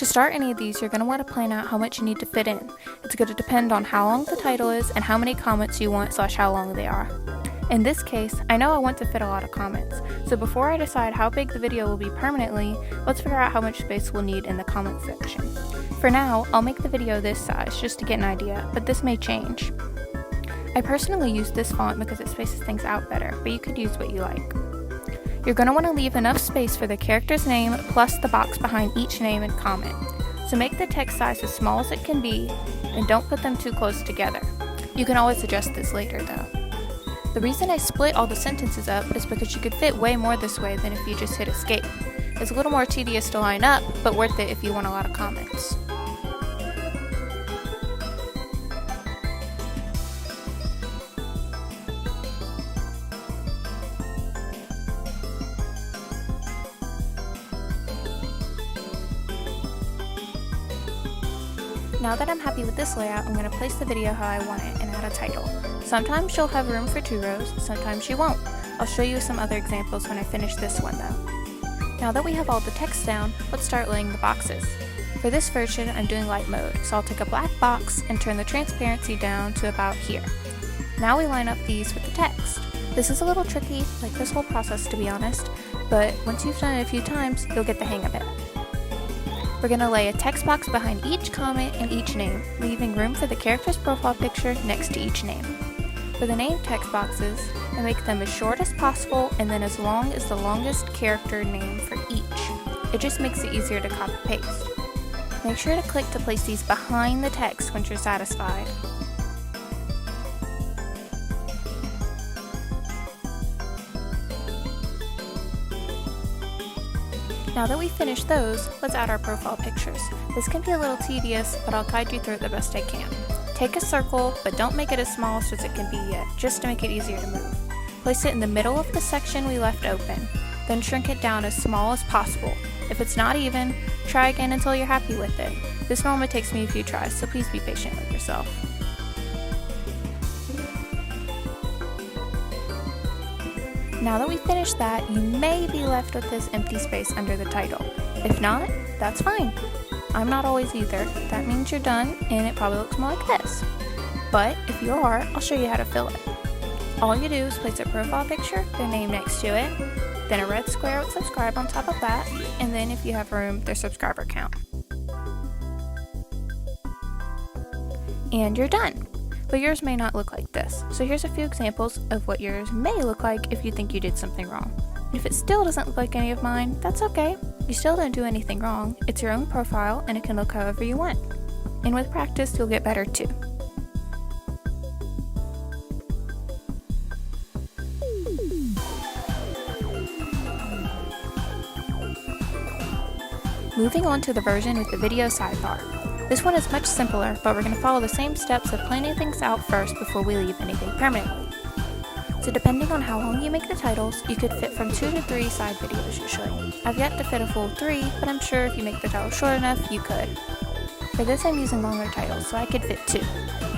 To start any of these, you're going to want to plan out how much you need to fit in. It's going to depend on how long the title is and how many comments you want / how long they are. In this case, I know I want to fit a lot of comments, so before I decide how big the video will be permanently, let's figure out how much space we'll need in the comment section. For now, I'll make the video this size just to get an idea, but this may change. I personally use this font because it spaces things out better, but you could use what you like. You're going to want to leave enough space for the character's name plus the box behind each name and comment. So make the text size as small as it can be, and don't put them too close together. You can always adjust this later though. The reason I split all the sentences up is because you could fit way more this way than if you just hit escape. It's a little more tedious to line up, but worth it if you want a lot of comments. Now that I'm happy with this layout, I'm going to place the video how I want it and add a title. Sometimes you'll have room for 2 rows, sometimes you won't. I'll show you some other examples when I finish this one though. Now that we have all the text down, let's start laying the boxes. For this version, I'm doing light mode, so I'll take a black box and turn the transparency down to about here. Now we line up these with the text. This is a little tricky, like this whole process to be honest, but once you've done it a few times, you'll get the hang of it. We're going to lay a text box behind each comment and each name, leaving room for the character's profile picture next to each name. For the name text boxes, I make them as short as possible and then as long as the longest character name for each. It just makes it easier to copy-paste. Make sure to click to place these behind the text once you're satisfied. Now that we've finished those, let's add our profile pictures. This can be a little tedious, but I'll guide you through it the best I can. Take a circle, but don't make it as small as it can be yet, just to make it easier to move. Place it in the middle of the section we left open, then shrink it down as small as possible. If it's not even, try again until you're happy with it. This moment takes me a few tries, so please be patient with yourself. Now that we've finished that, you may be left with this empty space under the title. If not, that's fine. I'm not always either. That means you're done and it probably looks more like this. But if you are, I'll show you how to fill it. All you do is place a profile picture, their name next to it, then a red square with subscribe on top of that, and then if you have room, their subscriber count. And you're done. But yours may not look like this, so here's a few examples of what yours may look like if you think you did something wrong. And if it still doesn't look like any of mine, that's okay. You still didn't do anything wrong. It's your own profile and it can look however you want. And with practice, you'll get better too. Moving on to the version with the video sidebar. This one is much simpler, but we're going to follow the same steps of planning things out first before we leave anything permanently. So depending on how long you make the titles, you could fit from 2 to 3 side videos usually. I've yet to fit a full 3, but I'm sure if you make the title short enough, you could. For this I'm using longer titles, so I could fit 2.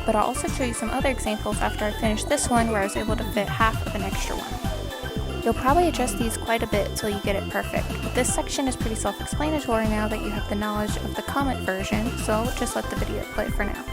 But I'll also show you some other examples after I finish this one where I was able to fit half of an extra one. You'll probably adjust these quite a bit till you get it perfect, but this section is pretty self-explanatory now that you have the knowledge of the comment version, so I'll just let the video play for now.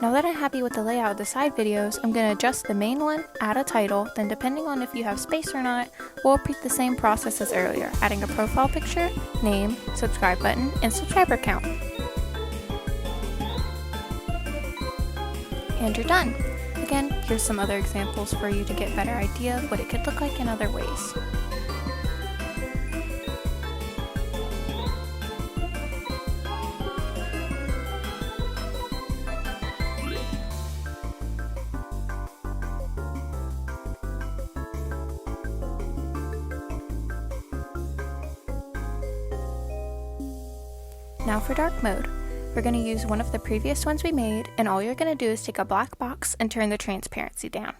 Now that I'm happy with the layout of the side videos, I'm going to adjust the main one, add a title, then depending on if you have space or not, we'll repeat the same process as earlier, adding a profile picture, name, subscribe button, and subscriber count. And you're done! Again, here's some other examples for you to get a better idea of what it could look like in other ways. Now for dark mode. We're going to use one of the previous ones we made, and all you're going to do is take a black box and turn the transparency down.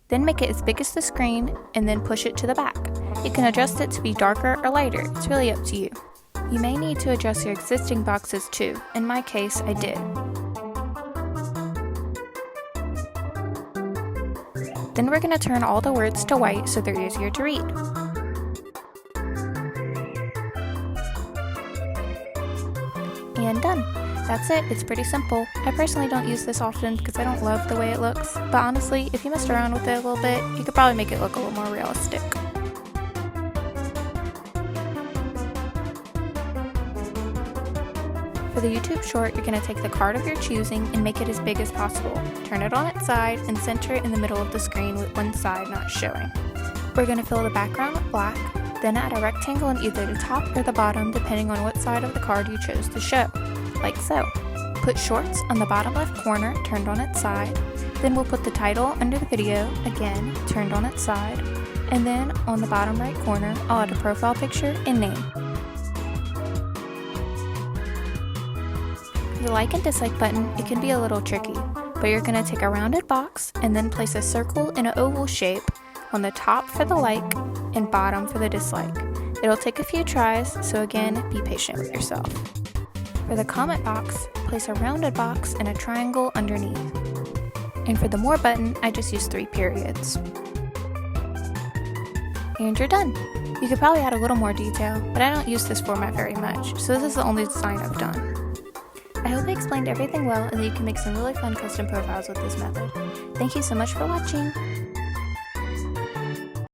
Then make it as big as the screen, and then push it to the back. You can adjust it to be darker or lighter, it's really up to you. You may need to adjust your existing boxes too, in my case I did. Then we're going to turn all the words to white so they're easier to read. And done! That's it, it's pretty simple. I personally don't use this often because I don't love the way it looks, but honestly, if you messed around with it a little bit, you could probably make it look a little more realistic. For the YouTube short, you're going to take the card of your choosing and make it as big as possible. Turn it on its side and center it in the middle of the screen with one side not showing. We're going to fill the background with black, then add a rectangle on either the top or the bottom depending on what side of the card you chose to show, like so. Put shorts on the bottom left corner turned on its side, then we'll put the title under the video, again turned on its side, and then on the bottom right corner I'll add a profile picture and name. For the like and dislike button, it can be a little tricky, but you're going to take a rounded box and then place a circle in an oval shape on the top for the like and bottom for the dislike. It'll take a few tries, so again, be patient with yourself. For the comment box, place a rounded box and a triangle underneath. And for the more button, I just use 3 periods. And you're done! You could probably add a little more detail, but I don't use this format very much, so this is the only design I've done. I hope I explained everything well and that you can make some really fun custom profiles with this method. Thank you so much for watching!